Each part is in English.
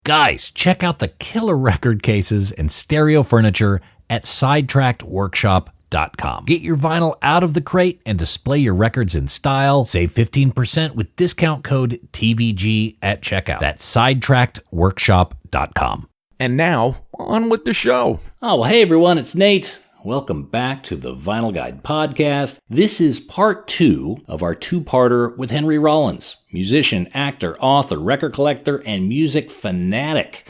Guys, check out the killer record cases and stereo furniture at sidetrackedworkshop.com. Get your vinyl out of the crate and display your records in style. Save 15% with discount code TVG at checkout. That's sidetrackedworkshop.com. And now, on with the show. Oh, well, hey everyone, it's Nate. Welcome back to the Vinyl Guide podcast. This is part 2 of our two-parter with Henry Rollins, musician, actor, author, record collector, and music fanatic.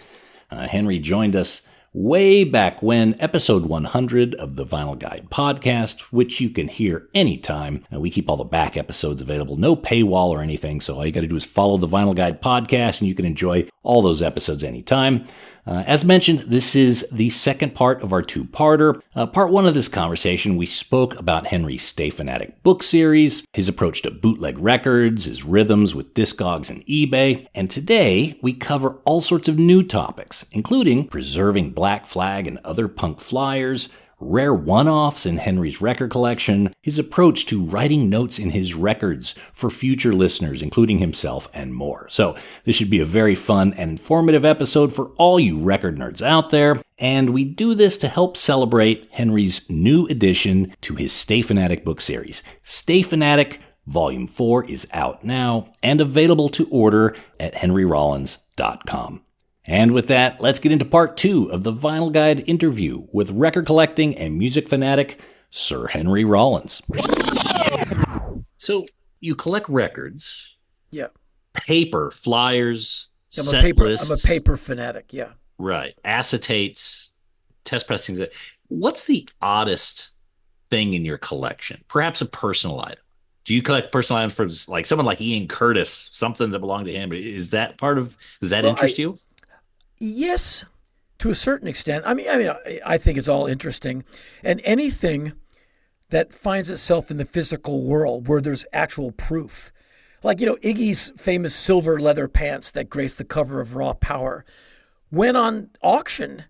Henry joined us way back when, episode 100 of the Vinyl Guide podcast, which you can hear anytime. We keep all the back episodes available, no paywall or anything, so all you got to do is follow the Vinyl Guide podcast and you can enjoy all those episodes anytime. As mentioned, this is the second part of our two-parter. Part 1 of this conversation, we spoke about Henry's Stay Fanatic book series, his approach to bootleg records, his rhythms with Discogs and eBay, and today we cover all sorts of new topics, including preserving Black Flag and other punk flyers, rare one-offs in Henry's record collection, his approach to writing notes in his records for future listeners, including himself, and more. So this should be a very fun and informative episode for all you record nerds out there, and we do this to help celebrate Henry's new addition to his Stay Fanatic book series. Stay Fanatic Volume 4 is out now and available to order at henryrollins.com. And with that, let's get into part 2 of the Vinyl Guide interview with record collecting and music fanatic Sir Henry Rollins. So, you collect records. Yeah. Paper, flyers, I'm set lists. I'm a paper fanatic, yeah. Right. Acetates, test pressings. What's the oddest thing in your collection? Perhaps a personal item. Do you collect personal items for like someone like Ian Curtis, something that belonged to him? Is that part of, does that interest you? Yes, to a certain extent. I mean, I think it's all interesting, and anything that finds itself in the physical world where there's actual proof, like Iggy's famous silver leather pants that grace the cover of Raw Power, went on auction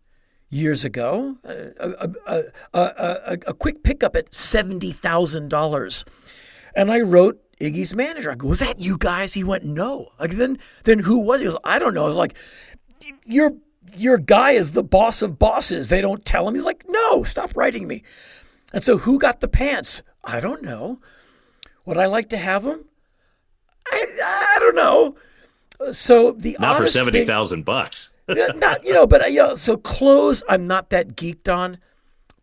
years ago. A quick pickup at $70,000, and I wrote Iggy's manager. I go, "Was that you guys?" He went, "No." Like then who was he? He goes, "I don't know." I was like, Your guy is the boss of bosses. They don't tell him. He's like, "No, stop writing me." And so who got the pants? I don't know. Would I like to have them? I don't know. So the not for $70,000. Not, so clothes I'm not that geeked on,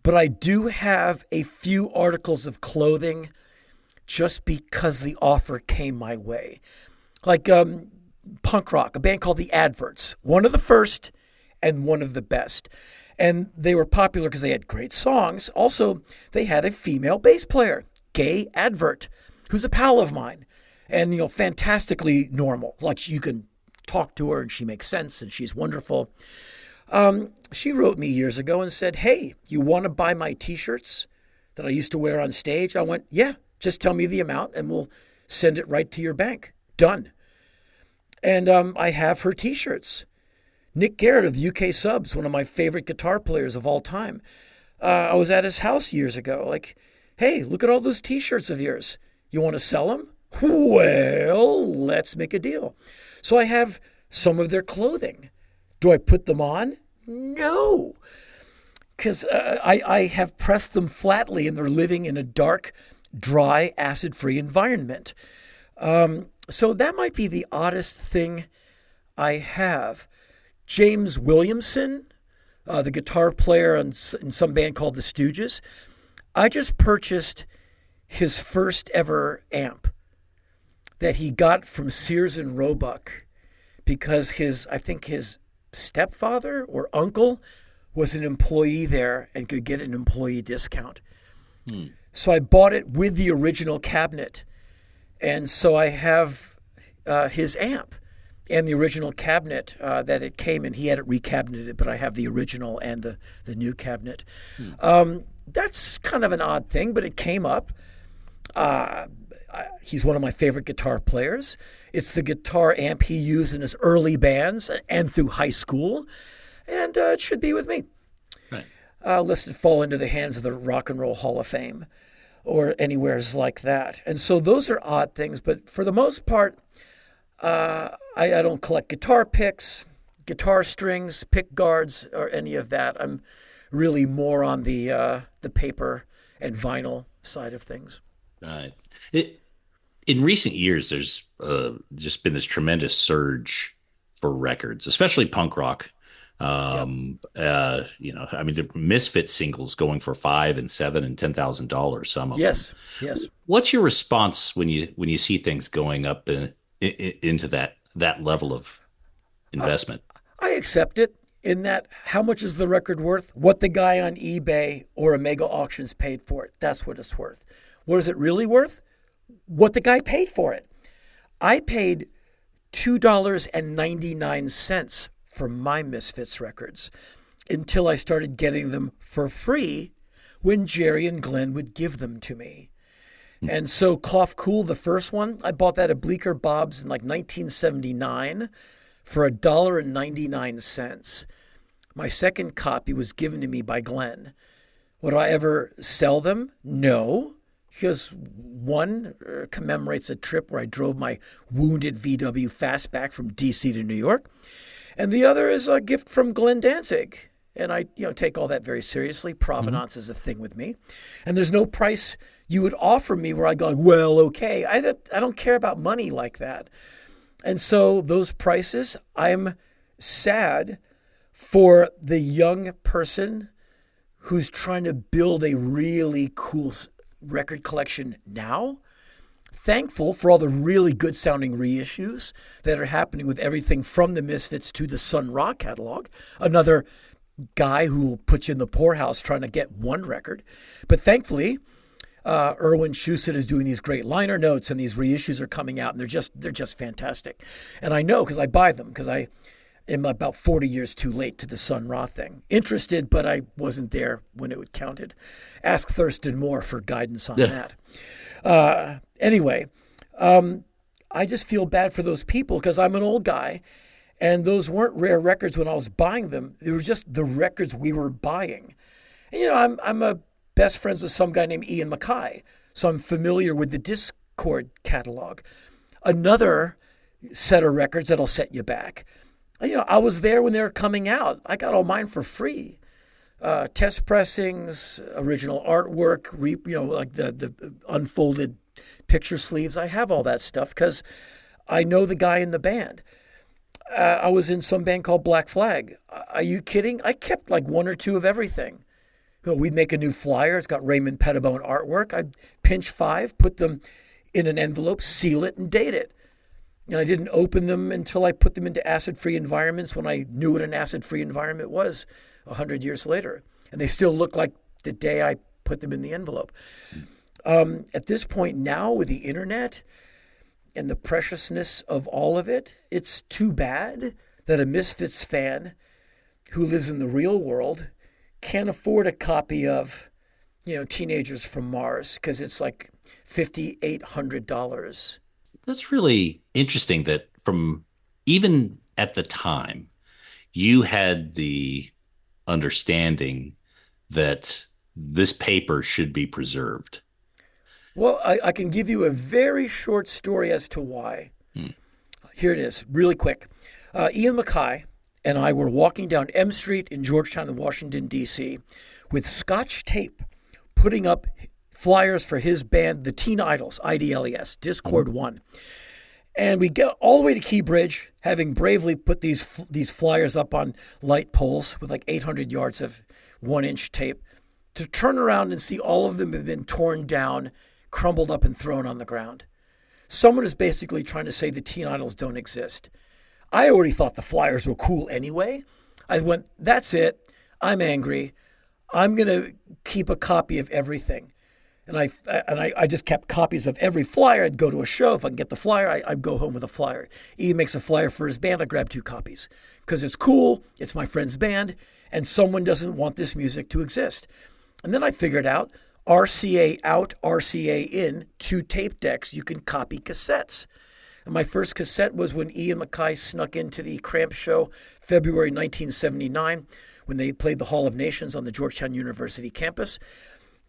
but I do have a few articles of clothing just because the offer came my way. Like punk rock, a band called The Adverts, one of the first and one of the best. And they were popular because they had great songs. Also, they had a female bass player, Gay Advert, who's a pal of mine and, fantastically normal. Like you can talk to her and she makes sense and she's wonderful. She wrote me years ago and said, "Hey, you want to buy my t-shirts that I used to wear on stage?" I went, "Yeah, just tell me the amount and we'll send it right to your bank." Done. And I have her t-shirts. Nick Garrett of UK Subs, one of my favorite guitar players of all time. I was at his house years ago. Like, "Hey, look at all those t-shirts of yours. You want to sell them?" Well, let's make a deal. So I have some of their clothing. Do I put them on? No. Because I have pressed them flatly and they're living in a dark, dry, acid-free environment. So that might be the oddest thing I have. James Williamson, the guitar player in some band called the Stooges, I just purchased his first ever amp that he got from Sears and Roebuck because I think his stepfather or uncle was an employee there and could get an employee discount. So I bought it with the original cabinet. And so I have his amp and the original cabinet that it came in. He had it recabineted, but I have the original and the new cabinet. That's kind of an odd thing, but it came up. He's one of my favorite guitar players. It's the guitar amp he used in his early bands and through high school, and it should be with me. Right. Lest it fall into the hands of the Rock and Roll Hall of Fame or anywheres like that. And so those are odd things, but for the most part, I don't collect guitar picks. guitar strings, pick guards, or any of that. I'm really more on the paper and vinyl side of things. In recent years, there's just been this tremendous surge for records, especially punk rock. The Misfits singles going for $5,000 and $7,000 and $10,000. Some of them. Yes. What's your response when you see things going up into that level of investment? I accept it. In that, how much is the record worth? What the guy on eBay or Omega Auctions paid for it. That's what it's worth. What is it really worth? What the guy paid for it. I paid $2.99 for my Misfits records until I started getting them for free when Jerry and Glenn would give them to me. And so Cough Cool, the first one, I bought that at Bleecker Bob's in like 1979 for $1.99. My second copy was given to me by Glenn. Would I ever sell them? No. Because one commemorates a trip where I drove my wounded VW fastback from D.C. to New York. And the other is a gift from Glenn Danzig. And I take all that very seriously. Provenance is a thing with me. And there's no price you would offer me where I go, well, okay. I don't care about money like that. And so those prices, I'm sad for the young person who's trying to build a really cool record collection now. Thankful for all the really good sounding reissues that are happening with everything from the Misfits to the Sun Ra catalog. Another guy who will put you in the poorhouse trying to get one record. But thankfully, Erwin Shusett is doing these great liner notes, and these reissues are coming out, and they're just fantastic. And I know because I buy them, because I am about 40 years too late to the Sun Ra thing. Interested, but I wasn't there when it counted. Ask Thurston Moore for guidance on that. Anyway, I just feel bad for those people because I'm an old guy, and those weren't rare records when I was buying them. They were just the records we were buying. And, I'm a best friends with some guy named Ian Mackay, so I'm familiar with the Dischord catalog. Another set of records that'll set you back. I was there when they were coming out. I got all mine for free. Test pressings, original artwork, like the unfolded picture sleeves. I have all that stuff because I know the guy in the band. I was in some band called Black Flag. Are you kidding? I kept like one or two of everything. We'd make a new flyer. It's got Raymond Pettibone artwork. I'd pinch 5, put them in an envelope, seal it, and date it. And I didn't open them until I put them into acid-free environments when I knew what an acid-free environment was 100 years later. And they still look like the day I put them in the envelope. At this point now, with the internet and the preciousness of all of it, it's too bad that a Misfits fan who lives in the real world can't afford a copy of, Teenagers from Mars because it's like $5,800. That's really interesting that from even at the time, you had the understanding that this paper should be preserved. Well, I can give you a very short story as to why. Here it is, really quick. Ian Mackay and I were walking down M Street in Georgetown in Washington, D.C. with Scotch tape, putting up flyers for his band, the Teen Idols, IDLES, Dischord 1. And we get all the way to Key Bridge, having bravely put these flyers up on light poles with like 800 yards of 1-inch tape, to turn around and see all of them have been torn down, crumbled up, and thrown on the ground. Someone is basically trying to say the Teen Idols don't exist. I already thought the flyers were cool anyway. I went, that's it. I'm angry. I'm going to keep a copy of everything. And I just kept copies of every flyer. I'd go to a show. If I can get the flyer, I'd go home with a flyer. Ian makes a flyer for his band. I grab 2 copies because it's cool. It's my friend's band. And someone doesn't want this music to exist. And then I figured out RCA out, RCA in, 2 tape decks. You can copy cassettes. And my first cassette was when Ian Mackay snuck into the Cramps show, February 1979, when they played the Hall of Nations on the Georgetown University campus.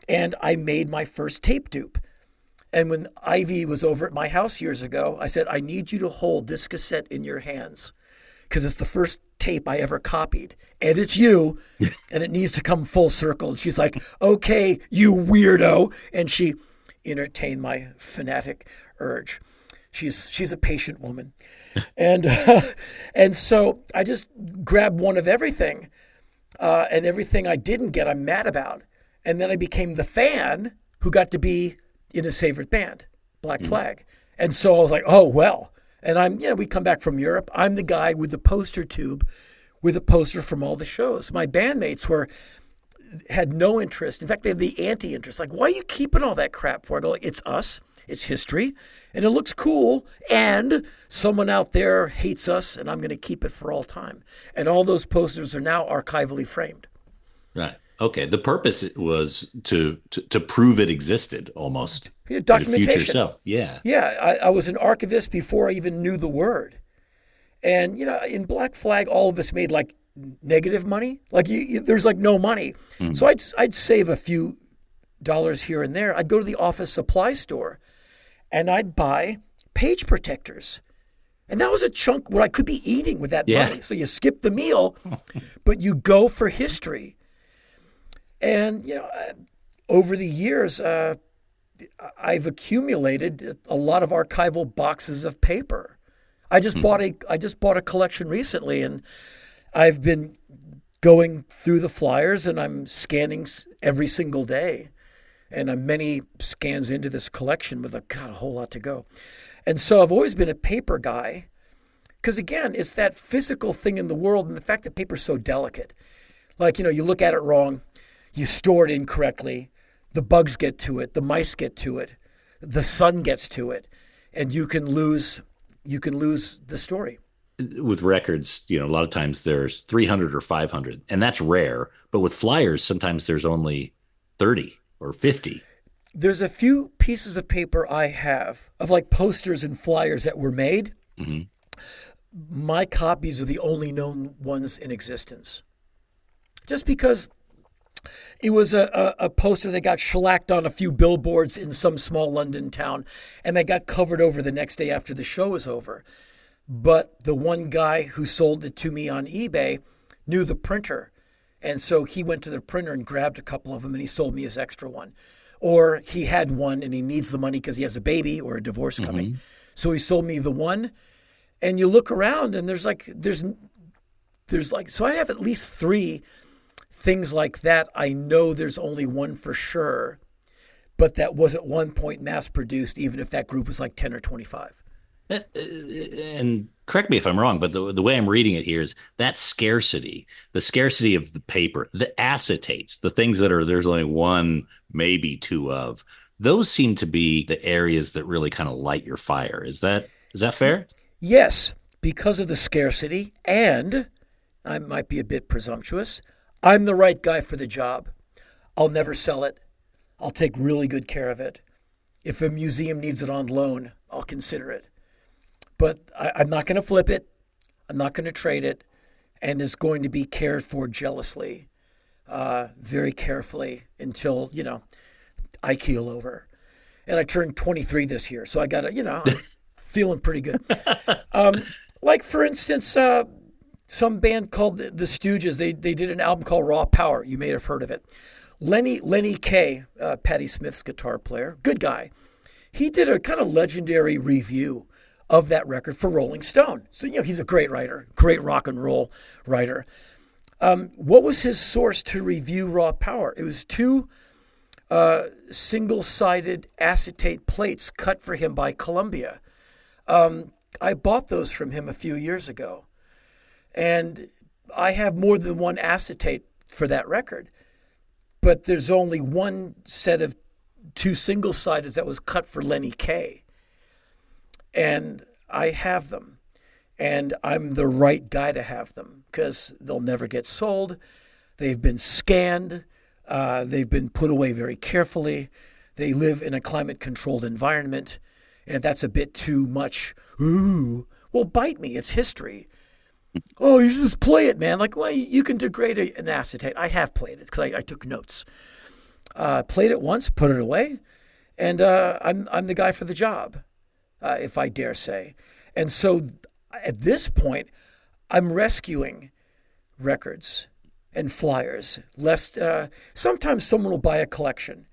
And I made my first tape dupe. And when Ivy was over at my house years ago, I said, I need you to hold this cassette in your hands because it's the first tape I ever copied. And it's you, and it needs to come full circle. And she's like, okay, you weirdo. And she entertained my fanatic urge. She's a patient woman. And so I just grabbed one of everything. And everything I didn't get, I'm mad about. And then I became the fan who got to be in his favorite band, Black Flag. And so I was like, oh, well. And we come back from Europe. I'm the guy with the poster tube with a poster from all the shows. My bandmates had no interest. In fact, they had the anti-interest. Like, why are you keeping all that crap for? I go, like, it's us. It's history. And it looks cool. And someone out there hates us, and I'm going to keep it for all time. And all those posters are now archivally framed. Right. Okay. The purpose was to prove it existed almost. Yeah, documentation. Future stuff. Yeah. Yeah. I was an archivist before I even knew the word. And, in Black Flag, all of us made like negative money. Like there's like no money. Mm-hmm. So I'd save a few dollars here and there. I'd go to the office supply store and I'd buy page protectors. And that was a chunk what I could be eating with that money. So you skip the meal, but you go for history. And, over the years, I've accumulated a lot of archival boxes of paper. I just bought a collection recently, and I've been going through the flyers, and I'm scanning every single day. And I'm many scans into this collection with a whole lot to go. And so I've always been a paper guy because, again, it's that physical thing in the world and the fact that paper's so delicate. Like, you look at it wrong, you store it incorrectly, the bugs get to it, the mice get to it, the sun gets to it, and you can lose the story. With records, a lot of times there's 300 or 500, and that's rare. But with flyers, sometimes there's only 30 or 50. There's a few pieces of paper I have of like posters and flyers that were made. Mm-hmm. My copies are the only known ones in existence. Just because it was a poster that got shellacked on a few billboards in some small London town, and they got covered over the next day after the show was over. But the one guy who sold it to me on eBay knew the printer. And so he went to the printer and grabbed a couple of them, and he sold me his extra one. Or he had one and he needs the money because he has a baby or a divorce coming. So he sold me the one. And you look around and there's so I have at least 3 things like that. I know there's only one for sure, but that was at one point mass produced, even if that group was like 10 or 25. And correct me if I'm wrong, but the way I'm reading it here is that scarcity, the scarcity of the paper, the acetates, the things that there's only one, maybe 2 of, those seem to be the areas that really kind of light your fire. Is that fair? Yes, because of the scarcity, and I might be a bit presumptuous, I'm the right guy for the job. I'll never sell it. I'll take really good care of it. If a museum needs it on loan, I'll consider it. But I'm not going to flip it. I'm not going to trade it. And it's going to be cared for jealously, very carefully until, I keel over. And I turned 23 this year, so I got to, I'm feeling pretty good. Like, for instance, some band called the Stooges, they did an album called Raw Power. You may have heard of it. Lenny Kaye, Patti Smith's guitar player, good guy. He did a kind of legendary review of that record for Rolling Stone. So, he's a great writer, great rock and roll writer. What was his source to review Raw Power? It was 2 single-sided acetate plates cut for him by Columbia. I bought those from him a few years ago. And I have more than one acetate for that record. But there's only one set of 2 single-sideds that was cut for Lenny Kaye. And I have them. And I'm the right guy to have them because they'll never get sold. They've been scanned. They've been put away very carefully. They live in a climate-controlled environment. And if that's a bit too much, well, bite me. It's history. Oh, you should just play it, man. Like, well, you can degrade an acetate. I have played it because I took notes. Played it once, put it away, and I'm the guy for the job, if I dare say. And so at this point, I'm rescuing records and flyers, lest sometimes someone will buy a collection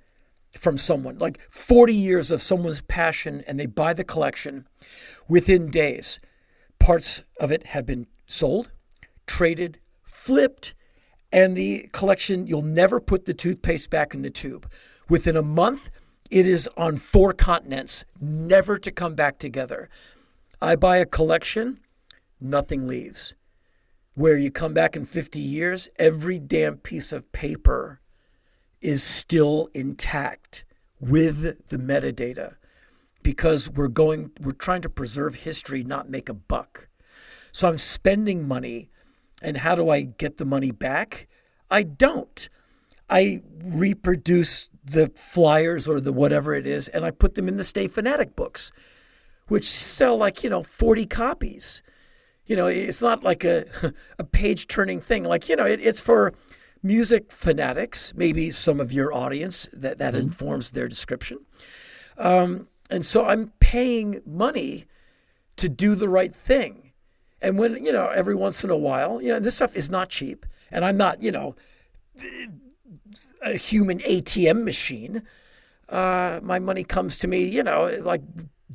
from someone, like 40 years of someone's passion, and they buy the collection. Within days, parts of it have been sold, traded, flipped, and the collection, you'll never put the toothpaste back in the tube. Within a month, it is on 4 continents, never to come back together. I buy a collection, nothing leaves. Where you come back in 50 years, every damn piece of paper is still intact with the metadata, because we're trying to preserve history, not make a buck. So I'm spending money, and how do I get the money back? I don't. I reproduce the flyers or the whatever it is, and I put them in the Stay Fanatic books, which sell 40 copies. It's not like a page-turning thing. It's for music fanatics, maybe some of your audience that informs their description. And so I'm paying money to do the right thing. And when, every once in a while, this stuff is not cheap. And I'm not, a human ATM machine. My money comes to me, like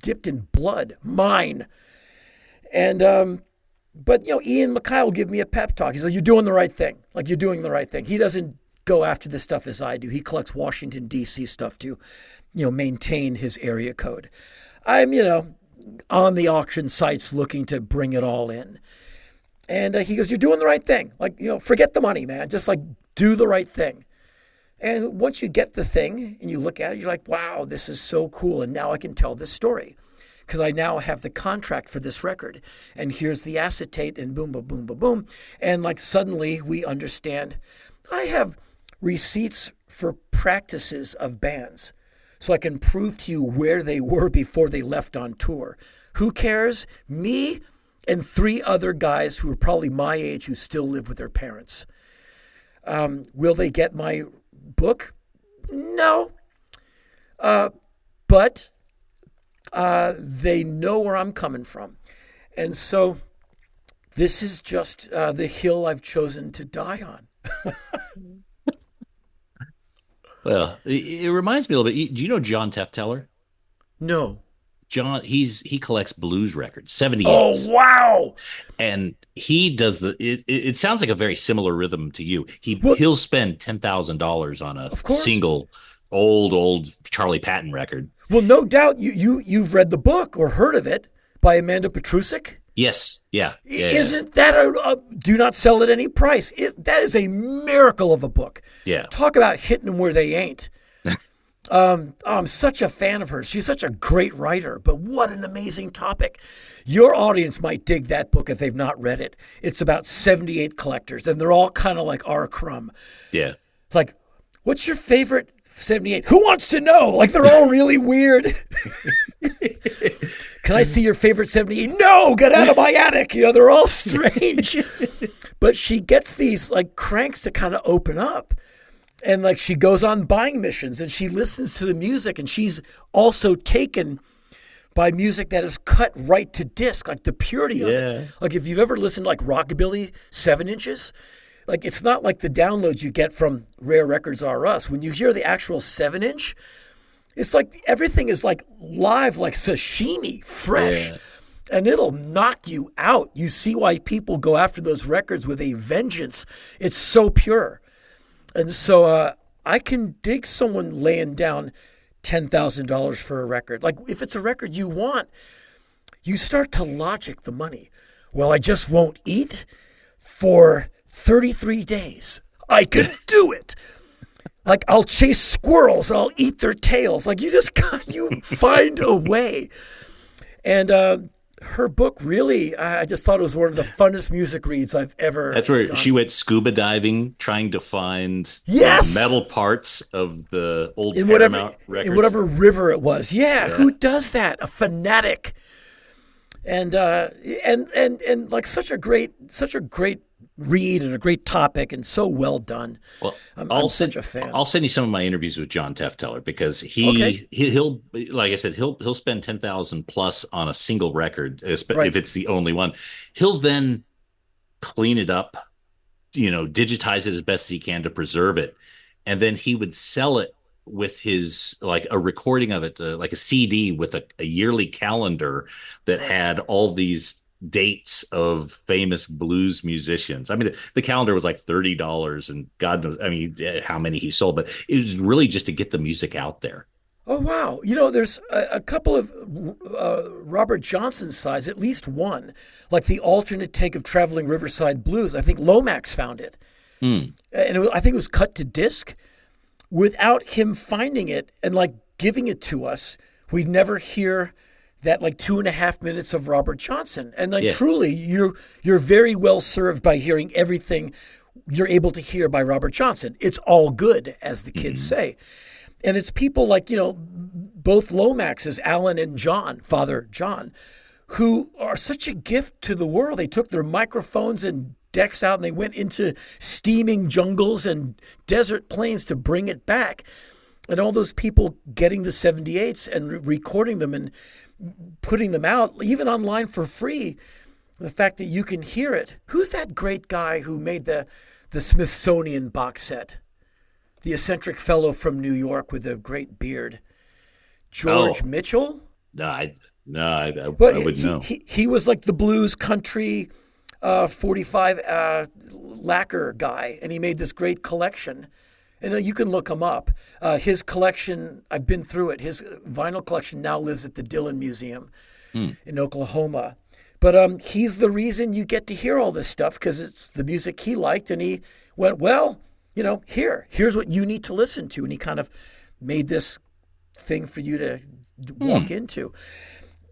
dipped in blood, mine. And, but, Ian MacKay will give me a pep talk. He's like, you're doing the right thing. Like, you're doing the right thing. He doesn't go after this stuff as I do. He collects Washington, D.C. stuff to, maintain his area code. I'm, on the auction sites looking to bring it all in. And he goes, you're doing the right thing. Like, forget the money, man. Just do the right thing. And once you get the thing and you look at it, you're like, wow, this is so cool. And now I can tell this story, because I now have the contract for this record. And here's the acetate, and boom, boom, boom, boom, boom. And suddenly we understand. I have receipts for practices of bands, so I can prove to you where they were before they left on tour. Who cares? Me and 3 other guys who are probably my age who still live with their parents. Will they get my book? No. But they know where I'm coming from. And so this is just the hill I've chosen to die on. Well, it reminds me a little bit. Do you know John Tefteller? No. John, he collects blues records, 78s. Oh, wow. And he does it sounds like a very similar rhythm to you. He'll spend $10,000 on a single old Charlie Patton record. Well, no doubt you've read the book or heard of it by Amanda Petrusich. Yes. Yeah. Isn't that a do not sell at any price? That is a miracle of a book. Yeah. Talk about hitting them where they ain't. I'm such a fan of hers. She's such a great writer, but what an amazing topic. Your audience might dig that book if they've not read it. It's about 78 collectors, and they're all kind of like R. Crumb. Yeah. It's like, what's your favorite 78? Who wants to know? They're all really weird. Can I see your favorite 78? No, get out of my attic. They're all strange. But she gets these cranks to kind of open up. And she goes on buying missions, and she listens to the music, and she's also taken by music that is cut right to disc, the purity of it. If you've ever listened to Rockabilly 7 inches, it's not like the downloads you get from Rare Records R Us. When you hear the actual 7-inch, it's everything is live, like sashimi, fresh. Yeah. And it'll knock you out. You see why people go after those records with a vengeance. It's so pure. And so I can dig someone laying down $10,000 for a record. If it's a record you want, you start to logic the money. Well, I just won't eat for 33 days. I can do it. I'll chase squirrels and I'll eat their tails. You find a way. And her book really, I just thought it was one of the funnest music reads I've ever That's where done. She went scuba diving, trying to find metal parts of the old Paramount records. In whatever river it was. Yeah, who does that? A fanatic. And such a great read and a great topic and so well done. Well, I'm such a fan. I'll send you some of my interviews with John Tefteller, because he'll like I said, he'll spend $10,000 plus on a single record, if it's the only one. He'll then clean it up, digitize it as best as he can to preserve it. And then he would sell it with his, like a recording of it, like a CD with a yearly calendar that had all these dates of famous blues musicians. I mean, the calendar was like $30 and God knows, I mean, how many he sold, but it was really just to get the music out there. Oh, wow. There's a couple of Robert Johnson's size, at least one, like the alternate take of Traveling Riverside Blues. I think Lomax found it. And I think it was cut to disc. Without him finding it and like giving it to us, we'd never hear that like 2.5 minutes of Robert Johnson. And like truly, you're very well served by hearing everything you're able to hear by Robert Johnson. It's all good, as the kids say. And it's people like, both Lomaxes, Alan and John, Father John, who are such a gift to the world. They took their microphones and decks out and they went into steaming jungles and desert plains to bring it back. And all those people getting the 78s and recording them and putting them out, even online for free, the fact that you can hear it. Who's that great guy who made the Smithsonian box set? The eccentric fellow from New York with the great beard. George Mitchell? No, I wouldn't know. He was like the blues country 45 lacquer guy, and he made this great collection. And you can look him up. His collection, I've been through it. His vinyl collection now lives at the Dillon Museum in Oklahoma. But he's the reason you get to hear all this stuff, because it's the music he liked. And he went, well, here's what you need to listen to. And he kind of made this thing for you to walk into.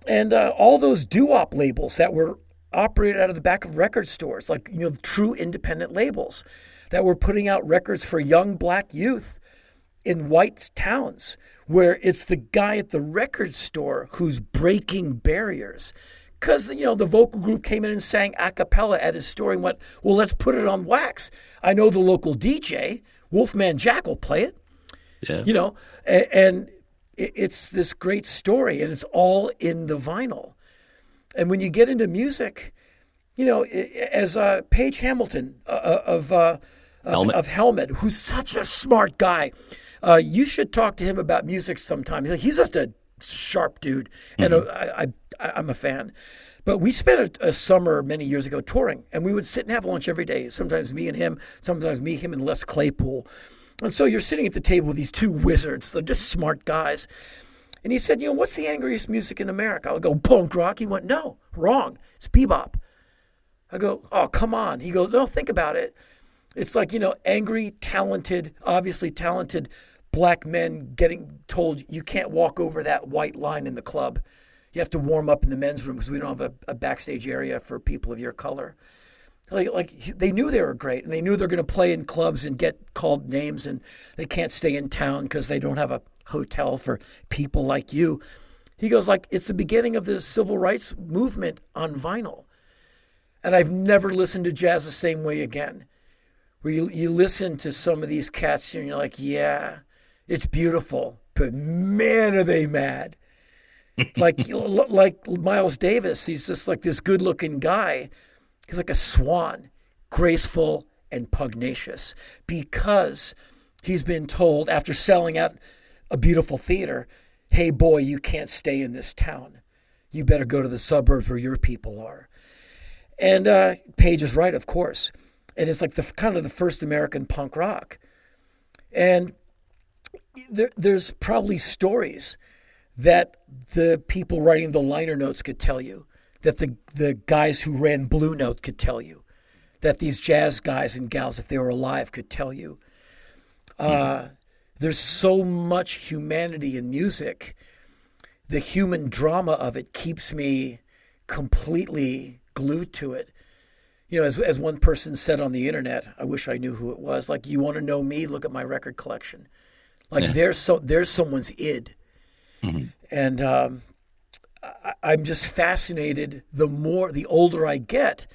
And all those doo-wop labels that were operated out of the back of record stores, like, true independent labels that were putting out records for young black youth in white towns, where it's the guy at the record store who's breaking barriers. Because, the vocal group came in and sang a cappella at his store and went, well, let's put it on wax. I know the local DJ, Wolfman Jack, will play it. Yeah. And it's this great story, and it's all in the vinyl. And when you get into music, as Paige Hamilton of Helmet, who's such a smart guy, you should talk to him about music sometime. He's just a sharp dude, and I'm a fan. But we spent a summer many years ago touring, and we would sit and have lunch every day. Sometimes me and him, sometimes me, him, and Les Claypool. And so you're sitting at the table with these two wizards. They're just smart guys. And he said, what's the angriest music in America? I'll go, punk rock. He went, no, wrong. It's Be-Bop. I go, oh, come on. He goes, no, think about it. It's like, angry, talented, obviously talented black men getting told you can't walk over that white line in the club. You have to warm up in the men's room because we don't have a backstage area for people of your color. Like they knew they were great, and they knew they're going to play in clubs and get called names, and they can't stay in town because they don't have a hotel for people like you. He goes, it's the beginning of the civil rights movement on vinyl. And I've never listened to jazz the same way again. Where you listen to some of these cats and you're like, yeah, it's beautiful, but man, are they mad. like Miles Davis, he's just like this good-looking guy. He's like a swan, graceful and pugnacious, because he's been told, after selling out a beautiful theater, hey, boy, you can't stay in this town. You better go to the suburbs where your people are. And Paige is right, of course. And it's like kind of the first American punk rock. And there's probably stories that the people writing the liner notes could tell you, that the guys who ran Blue Note could tell you, that these jazz guys and gals, if they were alive, could tell you. There's so much humanity in music. The human drama of it keeps me completely glued to it. As one person said on the internet, I wish I knew who it was, like, you want to know me? Look at my record collection. Like, there's someone's id. And I'm just fascinated. The older I get,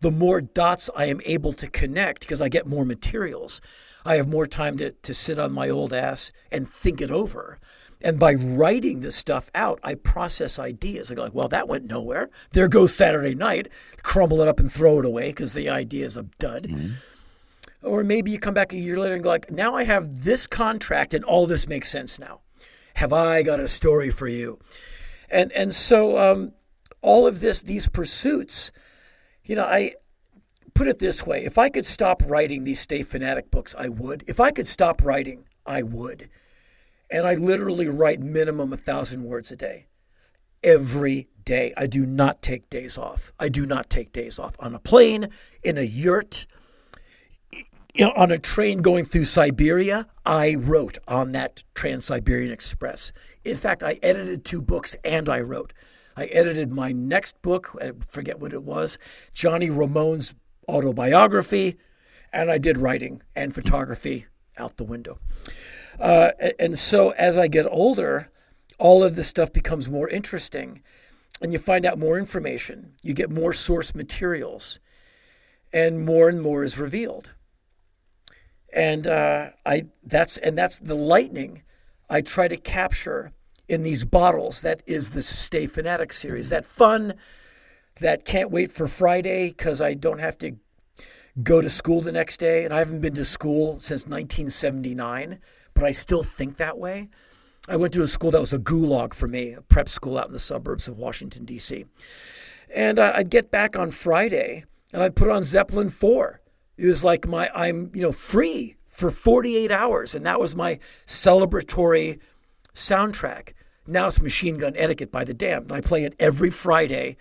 the more dots I am able to connect, because I get more materials. I have more time to sit on my old ass and think it over. And by writing this stuff out, I process ideas. I go like, well, that went nowhere. There goes Saturday night. Crumble it up and throw it away because the idea is a dud. Mm-hmm. Or maybe you come back a year later and go like, now I have this contract and all this makes sense now. Have I got a story for you? And so all of these pursuits, I put it this way. If I could stop writing these Stay Fanatic books, I would. If I could stop writing, I would. And I literally write minimum 1,000 words a day. Every day. I do not take days off. I do not take days off. On a plane, in a yurt, on a train going through Siberia, I wrote on that Trans-Siberian Express. In fact, I edited 2 books and I wrote. I edited my next book, I forget what it was, Johnny Ramone's autobiography, and I did writing and photography out the window. And so as I get older, all of this stuff becomes more interesting and you find out more information. You get more source materials and more is revealed. And that's the lightning I try to capture in these bottles. That is the Stay Fanatic series. That fun, that can't wait for Friday because I don't have to go to school the next day. And I haven't been to school since 1979, but I still think that way. I went to a school that was a gulag for me, a prep school out in the suburbs of Washington, D.C. And I'd get back on Friday and I'd put on Zeppelin 4. It was like I'm free for 48 hours. And that was my celebratory soundtrack. Now it's Machine Gun Etiquette by The Damned. And I play it every Friday.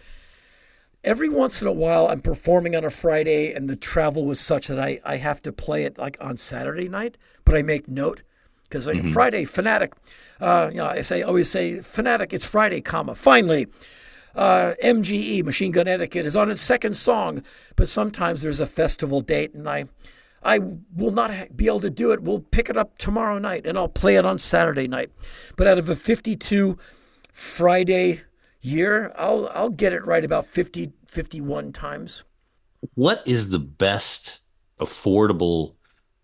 Every once in a while, I'm performing on a Friday and the travel was such that I have to play it like on Saturday night. But I make note because Friday, Fanatic. I always say, Fanatic, it's Friday, finally. MGE, Machine Gun Etiquette, is on its second song, but sometimes there's a festival date and I will not be able to do it. We'll pick it up tomorrow night and I'll play it on Saturday night. But out of a 52 Friday year, I'll get it right about 50, 51 times. What is the best affordable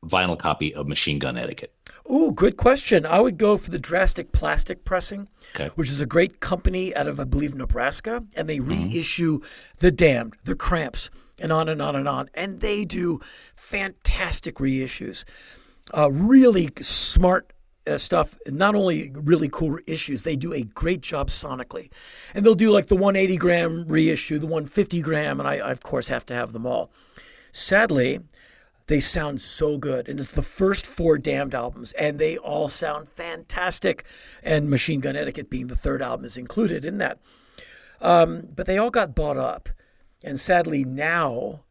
vinyl copy of Machine Gun Etiquette? Oh, good question. I would go for the Drastic Plastic Pressing, which is a great company out of, I believe, Nebraska. And they reissue The Damned, The Cramps, and on and on and on. And they do fantastic reissues. Really smart stuff. Not only really cool issues, they do a great job sonically. And they'll do like the 180 gram reissue, the 150 gram, and I of course, have to have them all. Sadly, they sound so good. And it's the first 4 Damned albums, and they all sound fantastic. And Machine Gun Etiquette being the 3rd album is included in that. But they all got bought up. And sadly now,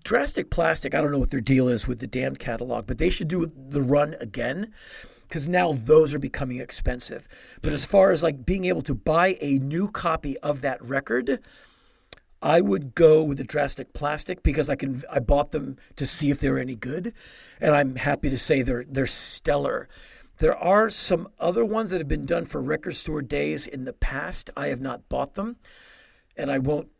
Drastic Plastic, I don't know what their deal is with the Damned catalog, but they should do the run again because now those are becoming expensive. But as far as like being able to buy a new copy of that record, I would go with the Drastic Plastic because I bought them to see if they were any good, and I'm happy to say they're stellar. There are some other ones that have been done for record store days in the past. I have not bought them, and I won't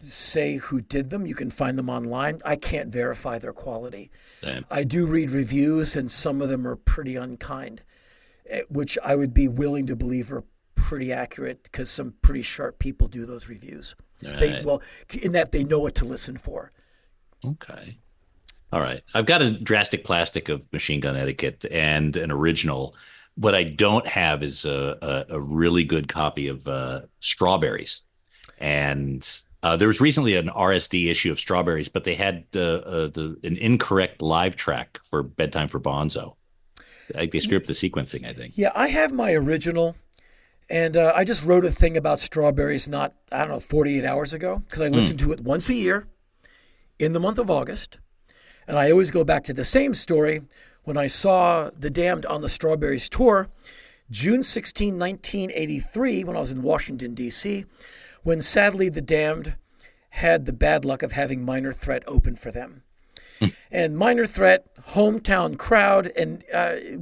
say who did them. You can find them online. I can't verify their quality. Damn. I do read reviews, and some of them are pretty unkind, which I would be willing to believe are pretty accurate because some pretty sharp people do those reviews. Right. In that they know what to listen for. Okay. All right. I've got a Drastic Plastic of Machine Gun Etiquette and an original. What I don't have is a really good copy of Strawberries. And there was recently an RSD issue of Strawberries, but they had an incorrect live track for Bedtime for Bonzo. They screwed up the sequencing, I think. Yeah, I have my original. And I just wrote a thing about Strawberries 48 hours ago because I listen to it once a year in the month of August. And I always go back to the same story when I saw The Damned on the Strawberries tour, June 16, 1983, when I was in Washington, D.C., when sadly The Damned had the bad luck of having Minor Threat open for them. And Minor Threat, hometown crowd, and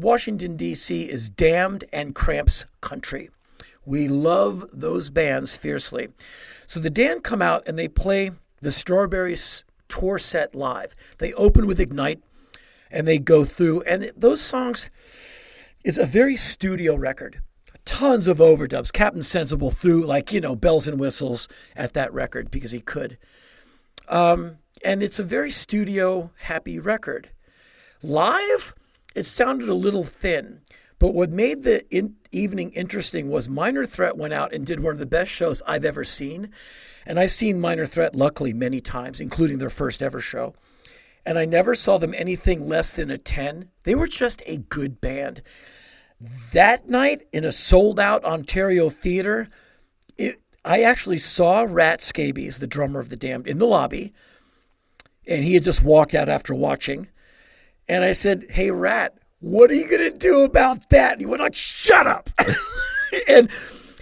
Washington, D.C. is Damned and Cramps country. We love those bands fiercely. So the Damned come out and they play the Strawberries tour set live. They open with Ignite and they go through. And those songs, It's a very studio record. Tons of overdubs. Captain Sensible threw bells and whistles at that record because he could. And it's a very studio happy record. Live, it sounded a little thin. But what made the evening interesting was Minor Threat went out and did one of the best shows I've ever seen. And I've seen Minor Threat, luckily, many times, including their first ever show. And I never saw them anything less than a 10. They were just a good band. That night in a sold-out Ontario theater, I actually saw Rat Scabies, the drummer of The Damned, in the lobby. And he had just walked out after watching. And I said, "Hey, Rat, what are you going to do about that?" And he went like, "Shut up." And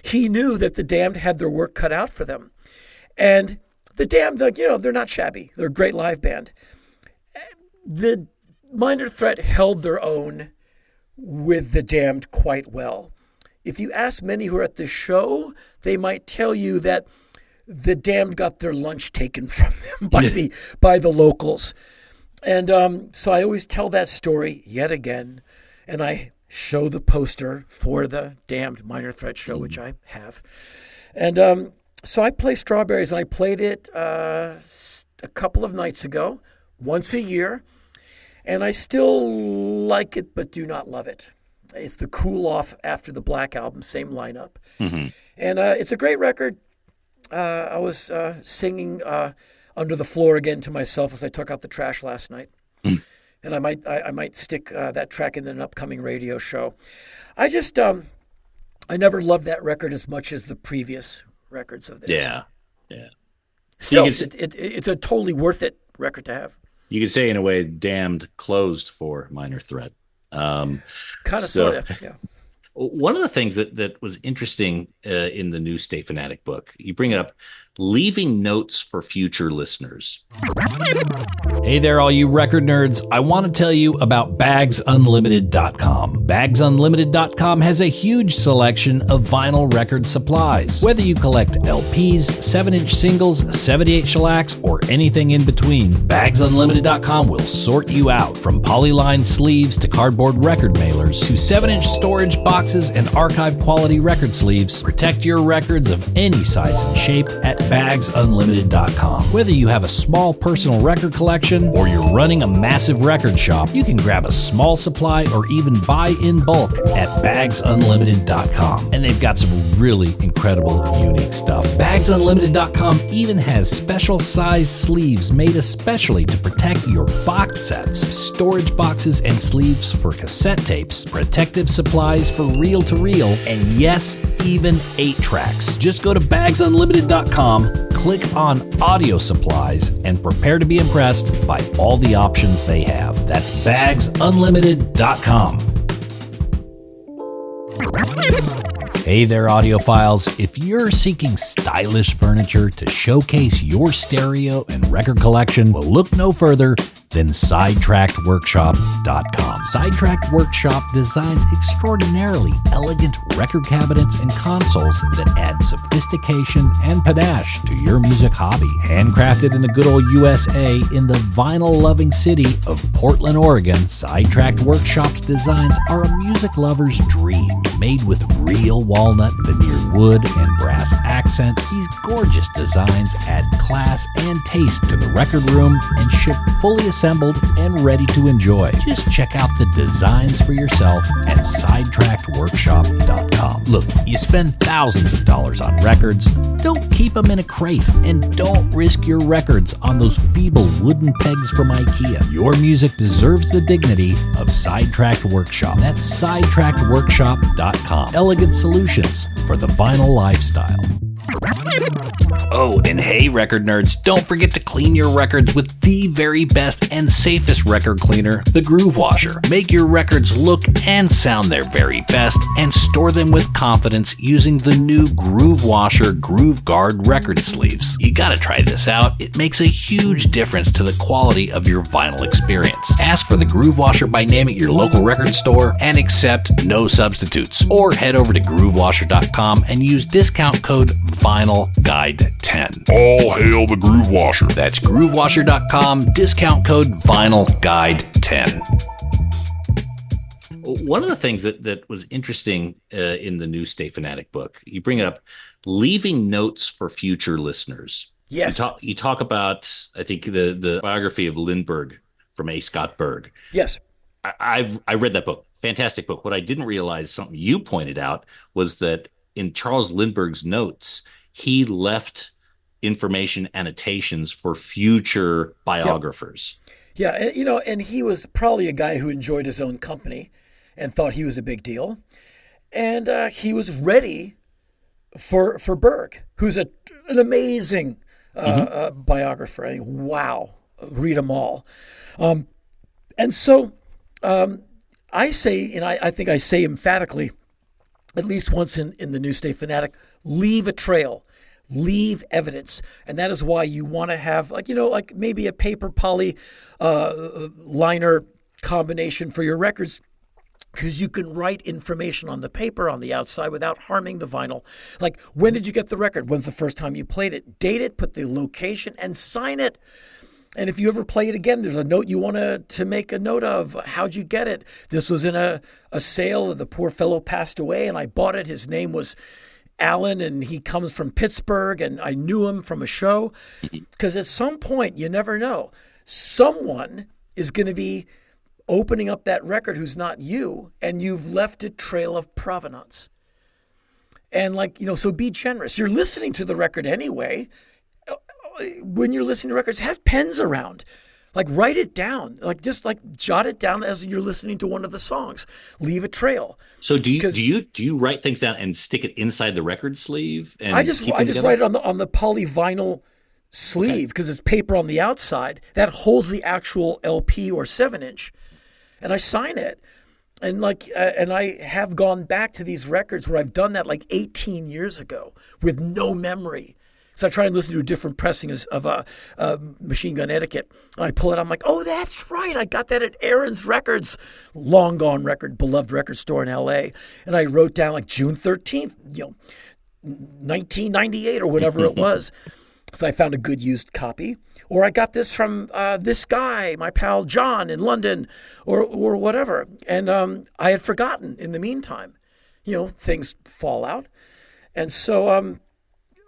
he knew that The Damned had their work cut out for them. And The Damned, they're not shabby. They're a great live band. The Minor Threat held their own with The Damned quite well. If you ask many who are at the show, they might tell you that The Damned got their lunch taken from them by the locals. And so I always tell that story yet again, and I show the poster for the Damned Minor Threat show, which I have. And so I play Strawberries, and I played it a couple of nights ago, once a year, and I still like it but do not love it. It's the cool off after the Black album, same lineup. Mm-hmm. And it's a great record. I was singing Under the Floor again to myself as I took out the trash last night. And I might stick that track in an upcoming radio show. I just, I never loved that record as much as the previous records of theirs. Yeah. Still, it's a totally worth it record to have. You could say, in a way, Damned closed for Minor Threat. Kind of, sort of, yeah. One of the things that was interesting in the new Stay Fanatic book, you bring up leaving notes for future listeners. Hey there, all you record nerds. I want to tell you about bagsunlimited.com. Bagsunlimited.com has a huge selection of vinyl record supplies. Whether you collect LPs, 7-inch singles, 78 shellacs, or anything in between, bagsunlimited.com will sort you out. From polyline sleeves to cardboard record mailers to 7-inch storage boxes and archive quality record sleeves, protect your records of any size and shape at bagsunlimited.com. Whether you have a small personal record collection or you're running a massive record shop, you can grab a small supply or even buy in bulk at bagsunlimited.com. And they've got some really incredible, unique stuff. Bagsunlimited.com even has special size sleeves made especially to protect your box sets, storage boxes and sleeves for cassette tapes, protective supplies for reel-to-reel, and yes, even 8-tracks. Just go to bagsunlimited.com, click on audio supplies, and prepare to be impressed by all the options they have. That's bagsunlimited.com. Hey there, audiophiles. If you're seeking stylish furniture to showcase your stereo and record collection, well, look no further than SidetrackedWorkshop.com. Sidetracked Workshop designs extraordinarily elegant record cabinets and consoles that add sophistication and panache to your music hobby. Handcrafted in the good old USA in the vinyl-loving city of Portland, Oregon, Sidetracked Workshop's designs are a music lover's dream. Made with real walnut veneered wood and brass accents, these gorgeous designs add class and taste to the record room and ship fully assembled and ready to enjoy. Just check out the designs for yourself at SidetrackedWorkshop.com. Look, you spend thousands of dollars on records. Don't keep them in a crate, and don't risk your records on those feeble wooden pegs from IKEA. Your music deserves the dignity of Sidetracked Workshop. That's SidetrackedWorkshop.com. Elegant solutions for the vinyl lifestyle. Oh, and hey, record nerds, don't forget to clean your records with the very best and safest record cleaner, the Groove Washer. Make your records look and sound their very best and store them with confidence using the new Groove Washer Groove Guard record sleeves. You gotta try this out. It makes a huge difference to the quality of your vinyl experience. Ask for the Groove Washer by naming your local record store and accept no substitutes. Or head over to groovewasher.com and use discount code VinylGuide10. All hail the Groove Washer. That's groovewasher.com, discount code VinylGuide10. One of the things that was interesting in the new Stay Fanatic book, you bring up leaving notes for future listeners. Yes. You talk about, I think, the biography of Lindbergh from A. Scott Berg. Yes. I read that book. Fantastic book. What I didn't realize, something you pointed out, was that in Charles Lindbergh's notes, he left information annotations for future biographers. Yeah, and he was probably a guy who enjoyed his own company and thought he was a big deal. And he was ready for Berg, who's an amazing biographer. I mean, wow, read them all. And so I say, and I think I say emphatically, at least once in the New Stay Fanatic, leave a trail. Leave evidence. And that is why you want to have, like maybe a paper poly liner combination for your records, because you can write information on the paper on the outside without harming the vinyl. Like, when did you get the record? When's the first time you played it? Date it, put the location, and sign it. And if you ever play it again, there's a note you want to make a note of. How'd you get it? This was in a sale. The poor fellow passed away, and I bought it. His name was Alan, and he comes from Pittsburgh, and I knew him from a show. Because at some point, you never know, someone is going to be opening up that record who's not you, and you've left a trail of provenance. And so be generous. You're listening to the record anyway. When you're listening to records, have pens around. Write it down. Just jot it down as you're listening to one of the songs. Leave a trail. So do you write things down and stick it inside the record sleeve? And I just write it on the polyvinyl sleeve, because it's paper on the outside that holds the actual LP or 7-inch, and I sign it. And and I have gone back to these records where I've done that 18 years ago with no memory. So I try and listen to a different pressing of Machine Gun Etiquette. And I pull it. I'm like, oh, that's right. I got that at Aaron's Records, long gone record, beloved record store in L.A. And I wrote down June 13th, 1998 or whatever it was. So I found a good used copy. Or I got this from this guy, my pal John in London, or whatever. And I had forgotten in the meantime. Things fall out. And so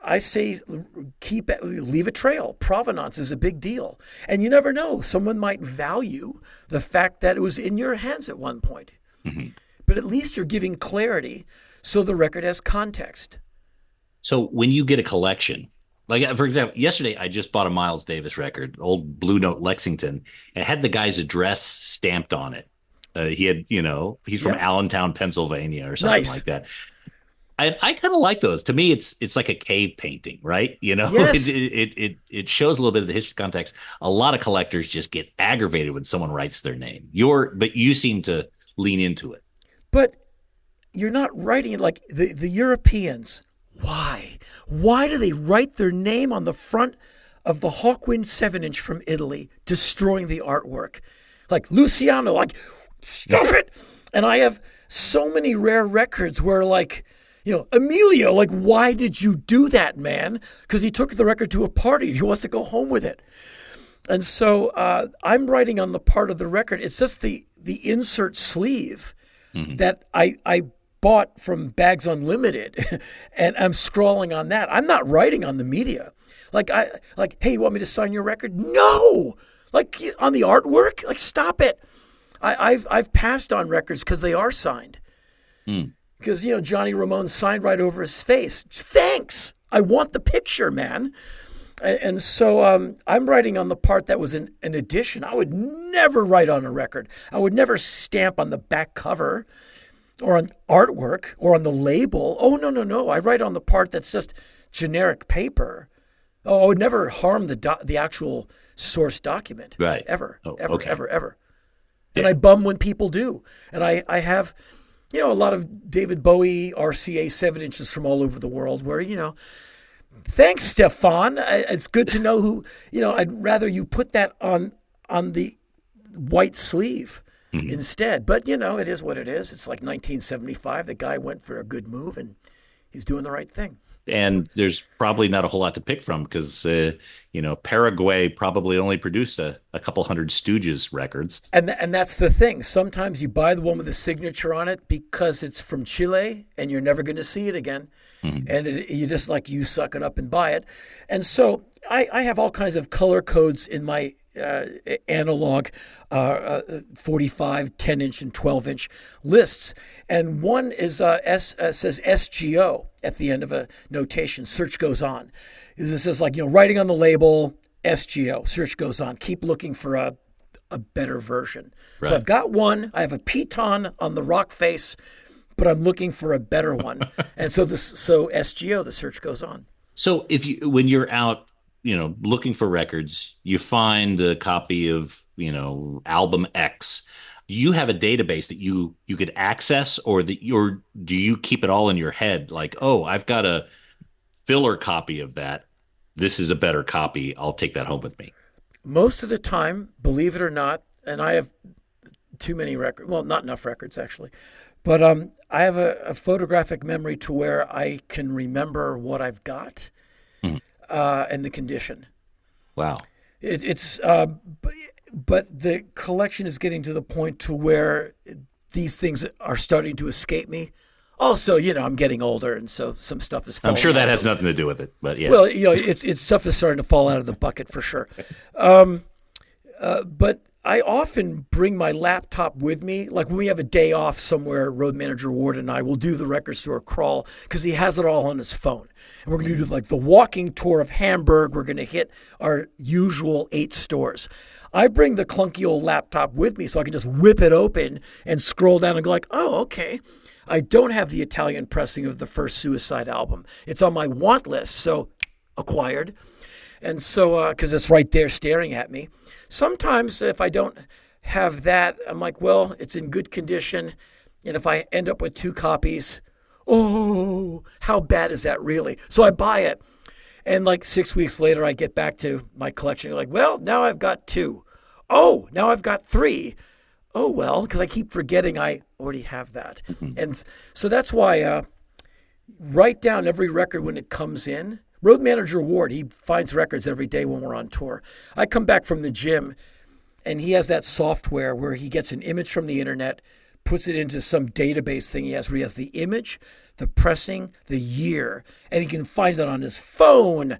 I say leave a trail. Provenance is a big deal. And you never know. Someone might value the fact that it was in your hands at one point. Mm-hmm. But at least you're giving clarity so the record has context. So when you get a collection, for example, yesterday I just bought a Miles Davis record, old Blue Note Lexington. And it had the guy's address stamped on it. He had, he's from Allentown, Pennsylvania or something like that. I kind of like those. To me, it's like a cave painting, right? Yes. It shows a little bit of the history context. A lot of collectors just get aggravated when someone writes their name. But you seem to lean into it. But you're not writing it like the Europeans. Why? Why do they write their name on the front of the Hawkwind 7-inch from Italy, destroying the artwork? Luciano, stop it! And I have so many rare records where Emilio, why did you do that, man? Because he took the record to a party. He wants to go home with it. And so I'm writing on the part of the record. It's just the insert sleeve that I bought from Bags Unlimited, and I'm scrawling on that. I'm not writing on the media. Hey, you want me to sign your record? No! On the artwork? Stop it. I've passed on records because they are signed. Because, Johnny Ramone signed right over his face. Thanks. I want the picture, man. And so I'm writing on the part that was an addition. I would never write on a record. I would never stamp on the back cover or on artwork or on the label. Oh, no. I write on the part that's just generic paper. Oh, I would never harm the actual source document. Right. Ever. Oh, ever, okay. ever. Yeah. And I bum when people do. And I have... a lot of David Bowie RCA 7-inches from all over the world where, thanks, Stefan. It's good to know who, I'd rather you put that on the white sleeve instead. But, it is what it is. It's 1975. The guy went for a good move and he's doing the right thing. And there's probably not a whole lot to pick from because, Paraguay probably only produced a couple hundred Stooges records. And that's the thing. Sometimes you buy the one with the signature on it because it's from Chile and you're never going to see it again. Mm-hmm. And you just you suck it up and buy it. And so I have all kinds of color codes in my analog 45, 10-inch, and 12-inch lists. And one is says SGO at the end of a notation. Search goes on. It says writing on the label, SGO. Search goes on. Keep looking for a better version. Right. So I've got one. I have a piton on the rock face, but I'm looking for a better one. And so SGO, the search goes on. So when you're out, looking for records, you find a copy of, album X. Do you have a database that you could access, or do you keep it all in your head? Like, oh, I've got a filler copy of that. This is a better copy. I'll take that home with me. Most of the time, believe it or not, and I have too many records. Well, not enough records actually, but I have a photographic memory to where I can remember what I've got. And the condition. Wow. But the collection is getting to the point to where these things are starting to escape me. Also, I'm getting older, and so some stuff is falling I'm sure that out. has nothing to do with it, but yeah. Well, it's stuff is starting to fall out of the bucket for sure. But I often bring my laptop with me. Like when we have a day off somewhere, road manager Ward and I will do the record store crawl because he has it all on his phone. And we're going to do the walking tour of Hamburg. We're going to hit our usual 8 stores. I bring the clunky old laptop with me so I can just whip it open and scroll down and go oh, okay. I don't have the Italian pressing of the first Suicide album. It's on my want list, so acquired. And so, because it's right there staring at me. Sometimes if I don't have that, I'm well, it's in good condition. And if I end up with 2 copies, oh, how bad is that really? So I buy it. And 6 weeks later, I get back to my collection. Well, now I've got 2. Oh, now I've got 3. Oh, well, because I keep forgetting I already have that. Mm-hmm. And so that's why write down every record when it comes in. Road manager Ward, he finds records every day when we're on tour. I come back from the gym, and he has that software where he gets an image from the internet, puts it into some database thing he has where he has the image, the pressing, the year, and he can find it on his phone,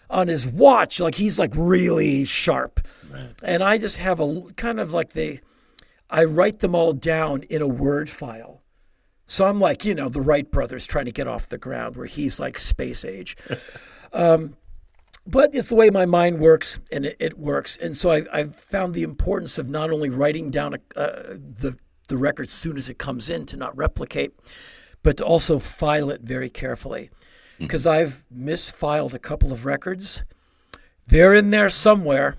on his watch. He's really sharp. Right. And I just have a kind of I write them all down in a Word file. So I'm the Wright brothers trying to get off the ground where he's space age. But it's the way my mind works, and it works. And so I've found the importance of not only writing down the record as soon as it comes in to not replicate, but to also file it very carefully. Because I've misfiled a couple of records. They're in there somewhere,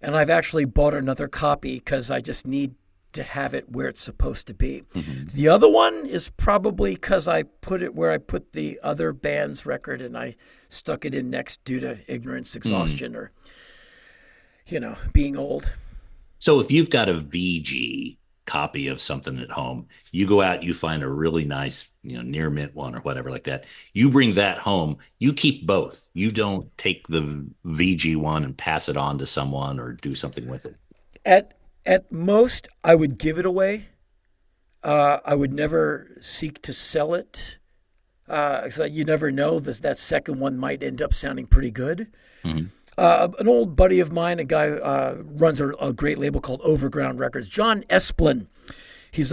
and I've actually bought another copy because I just need to have it where it's supposed to be. Mm-hmm. The other one is probably because I put it where I put the other band's record and I stuck it in next due to ignorance, exhaustion, or, being old. So if you've got a VG copy of something at home, you go out, you find a really nice, near mint one or whatever like that. You bring that home, you keep both. You don't take the VG one and pass it on to someone or do something with it. At most, I would give it away. I would never seek to sell it. So you never know. That second one might end up sounding pretty good. Mm-hmm. An old buddy of mine, a guy runs a great label called Overground Records, John Esplin. He's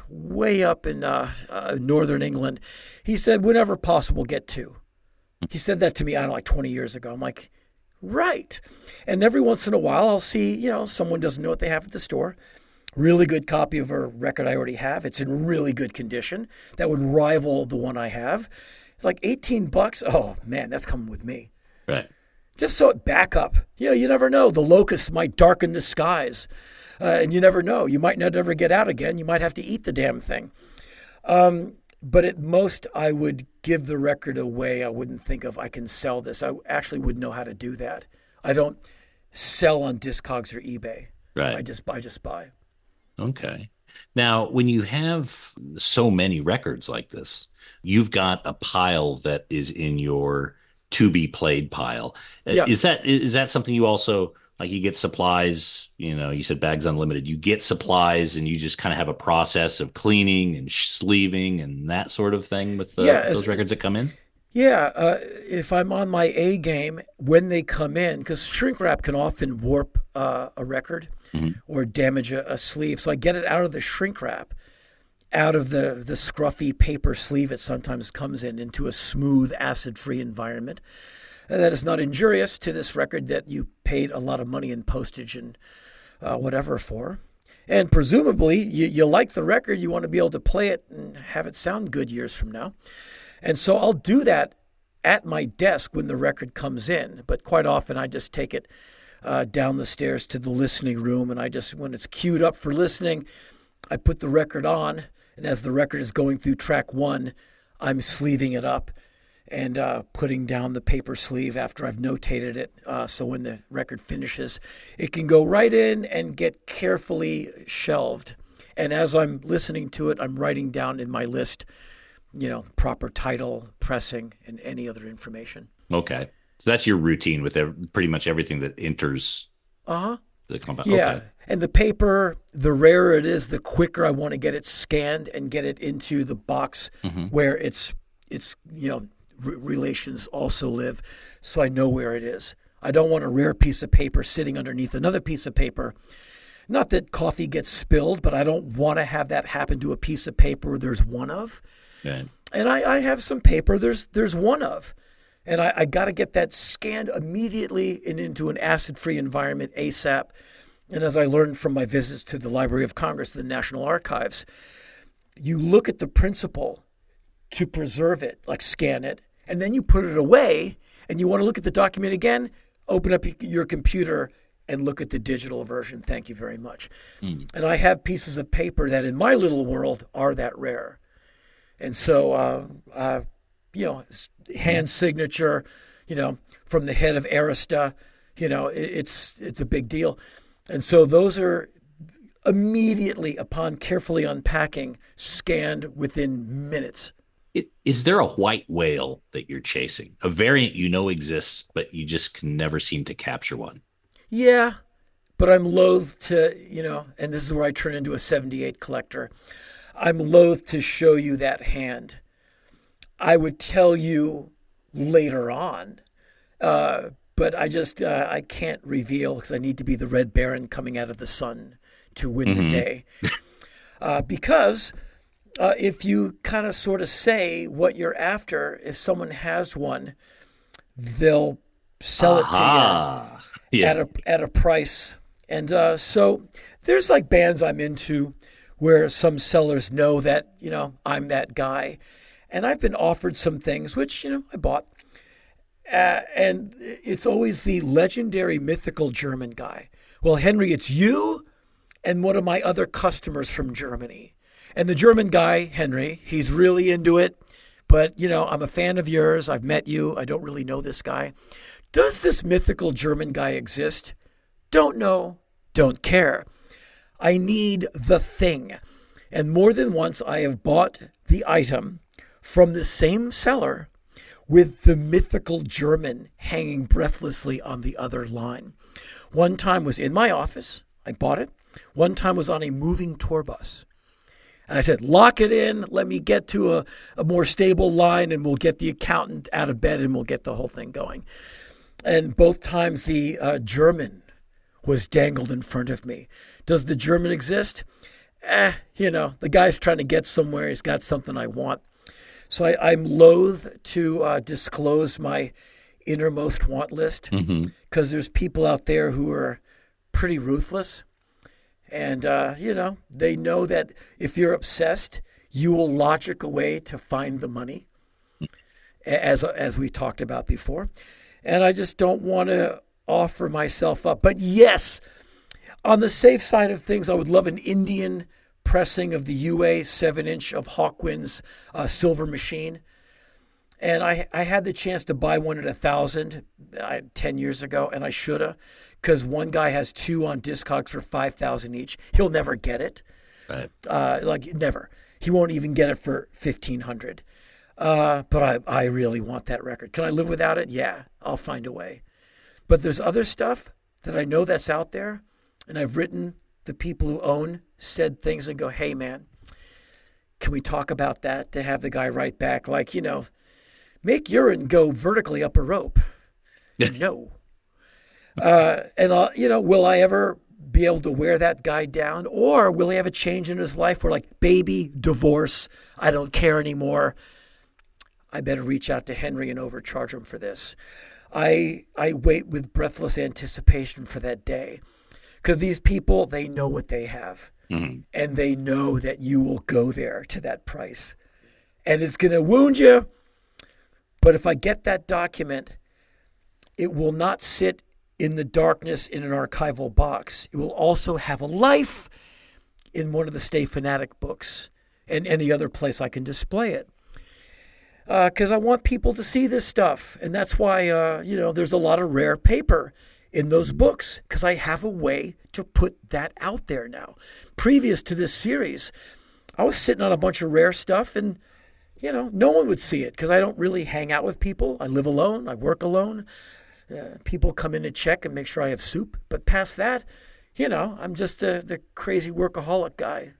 way up in northern England. He said, whenever possible, get 2. He said that to me, 20 years ago. I'm right. And every once in a while, I'll see, someone doesn't know what they have at the store. Really good copy of a record I already have. It's in really good condition. That would rival the one I have. $18. Oh, man, that's coming with me. Right. Just so it back up. You never know. The locusts might darken the skies. And you never know. You might not ever get out again. You might have to eat the damn thing. But at most, I would give the record away. I wouldn't think of, I can sell this. I actually wouldn't know how to do that. I don't sell on Discogs or eBay. Right. I just buy. Okay. Now, when you have so many records like this, you've got a pile that is in your to be played pile. Yeah. Is that something you also like? You get supplies, you said Bags Unlimited. You get supplies, and you just kind of have a process of cleaning and sleeving and that sort of thing with Yeah, those records that come in. Yeah, if I'm on my A game when they come in, because shrink wrap can often warp a record or damage a sleeve. So I get it out of the shrink wrap, out of the scruffy paper sleeve it sometimes comes in, into a smooth, acid-free environment. And that is not injurious to this record that you paid a lot of money in postage and whatever for. And presumably, you like the record, you want to be able to play it and have it sound good years from now. And so I'll do that at my desk when the record comes in. But quite often I just take it down the stairs to the listening room. And when it's queued up for listening, I put the record on. And as the record is going through track 1, I'm sleeving it up and putting down the paper sleeve after I've notated it. So when the record finishes, it can go right in and get carefully shelved. And as I'm listening to it, I'm writing down in my list proper title, pressing, and any other information. Okay. So that's your routine with pretty much everything that enters the compound. Yeah. Okay. And the paper, the rarer it is, the quicker I want to get it scanned and get it into the box where its relations also live, so I know where it is. I don't want a rare piece of paper sitting underneath another piece of paper. Not that coffee gets spilled, but I don't want to have that happen to a piece of paper there's one of. Right. And I have some paper there's one of. And I got to get that scanned immediately and into an acid-free environment ASAP. And as I learned from my visits to the Library of Congress, the National Archives, you look at the principle to preserve it, like scan it, and then you put it away, and you want to look at the document again, open up your computer and look at the digital version. Thank you very much. And I have pieces of paper that in my little world are that rare. And so, hand signature, from the head of Arista, it's a big deal. And so those are immediately upon carefully unpacking, scanned within minutes. Is there a white whale that you're chasing? A variant exists, but you just can never seem to capture one? Yeah, but I'm loath to, and this is where I turn into a 78 collector. I'm loath to show you that hand. I would tell you later on, but I can't reveal because I need to be the Red Baron coming out of the sun to win the day. Because if you kind of sort of say what you're after, if someone has one, they'll sell it to you at a price. And so there's like bands I'm into where some sellers know that, I'm that guy. And I've been offered some things, which, I bought. And it's always the legendary mythical German guy. Well, Henry, it's you and one of my other customers from Germany. And the German guy, Henry, he's really into it. But, I'm a fan of yours. I've met you. I don't really know this guy. Does this mythical German guy exist? Don't know. Don't care. I need the thing. And more than once I have bought the item from the same seller with the mythical German hanging breathlessly on the other line. One time was in my office. I bought it. One time was on a moving tour bus. And I said, lock it in. Let me get to a more stable line and we'll get the accountant out of bed and we'll get the whole thing going. And both times the German was dangled in front of me. Does the German exist? The guy's trying to get somewhere. He's got something I want. So I'm loath to disclose my innermost want list because there's people out there who are pretty ruthless. And, they know that if you're obsessed, you will logic a way to find the money, as we talked about before. And I just don't want to offer myself up. But yes, on the safe side of things, I would love an Indian pressing of the UA 7-inch of Hawkwind's Silver Machine. And I had the chance to buy one at $1,000 10 years ago, and I should have, because one guy has two on Discogs for $5,000 each. He'll never get it. Right. Like never. He won't even get it for $1,500. But I really want that record. Can I live without it? Yeah, I'll find a way. But there's other stuff that I know that's out there, and I've written the people who own said things and go, hey, man, can we talk about that? To have the guy write back like, make urine go vertically up a rope. No. Will I ever be able to wear that guy down? Or will he have a change in his life where like, baby, divorce, I don't care anymore. I better reach out to Henry and overcharge him for this. I wait with breathless anticipation for that day. Because these people, they know what they have. Mm-hmm. And they know that you will go there to that price. And it's going to wound you. But if I get that document, it will not sit in the darkness in an archival box. It will also have a life in one of the Stay Fanatic books and any other place I can display it. Because I want people to see this stuff. And that's why, there's a lot of rare paper in those books, because I have a way to put that out there now. Previous to this series, I was sitting on a bunch of rare stuff and, no one would see it because I don't really hang out with people. I live alone. I work alone. People come in to check and make sure I have soup. But past that, I'm just the crazy workaholic guy.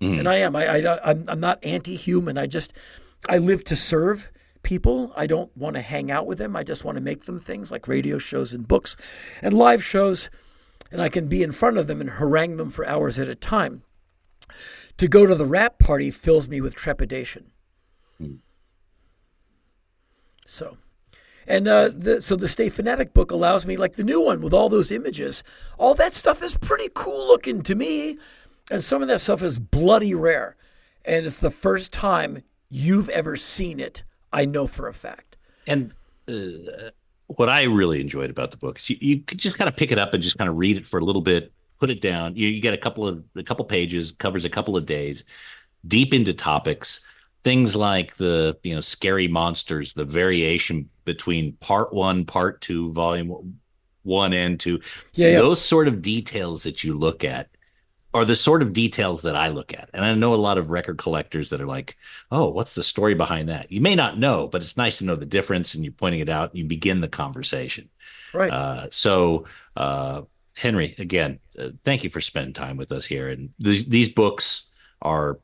Mm. And I am. I'm not anti-human. I live to serve people. I don't want to hang out with them. I just want to make them things like radio shows and books and live shows. And I can be in front of them and harangue them for hours at a time. To go to the rap party fills me with trepidation. Mm. So... And the Stay Fanatic book allows me, like the new one with all those images, all that stuff is pretty cool looking to me. And some of that stuff is bloody rare. And it's the first time you've ever seen it, I know for a fact. And what I really enjoyed about the book is you could just kind of pick it up and just kind of read it for a little bit, put it down. You get a couple pages, covers a couple of days, deep into topics. Things like the, scary monsters, the variation between part 1, part 2, volume 1 and 2. Yeah. Those sort of details that you look at are the sort of details that I look at. And I know a lot of record collectors that are like, oh, what's the story behind that? You may not know, but it's nice to know the difference, and you're pointing it out and you begin the conversation. Right. Henry, again, thank you for spending time with us here. And these books are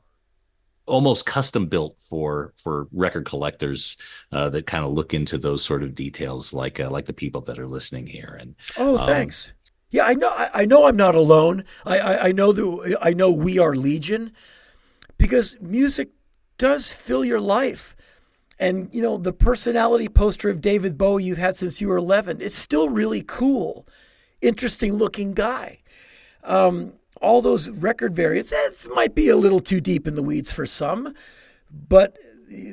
almost custom built for record collectors that kind of look into those sort of details, like the people that are listening here. And thanks. Yeah, I know I'm not alone. I know we are legion, because music does fill your life. And the personality poster of David Bowie you've had since you were 11, it's still really cool, interesting looking guy. All those record variants, it might be a little too deep in the weeds for some, but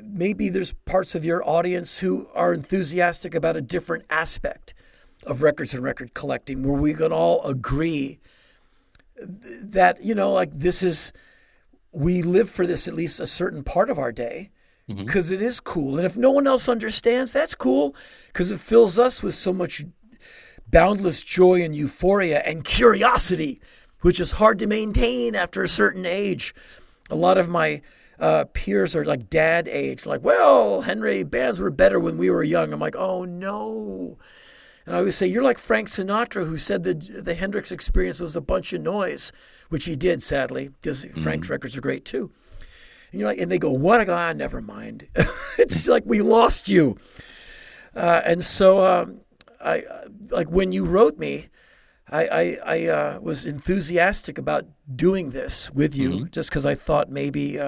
maybe there's parts of your audience who are enthusiastic about a different aspect of records and record collecting, where we can all agree that, we live for this at least a certain part of our day, because it is cool. And if no one else understands, that's cool, because it fills us with so much boundless joy and euphoria and curiosity, which is hard to maintain after a certain age. A lot of my peers are like dad age, like, well, Henry, bands were better when we were young. I'm like, oh, no. And I always say, you're like Frank Sinatra, who said that the Hendrix experience was a bunch of noise, which he did, sadly, because Frank's records are great, too. And you're like, and they go, what? I go, never mind. It's like, we lost you. And so I like when you wrote me, I was enthusiastic about doing this with you, just because I thought maybe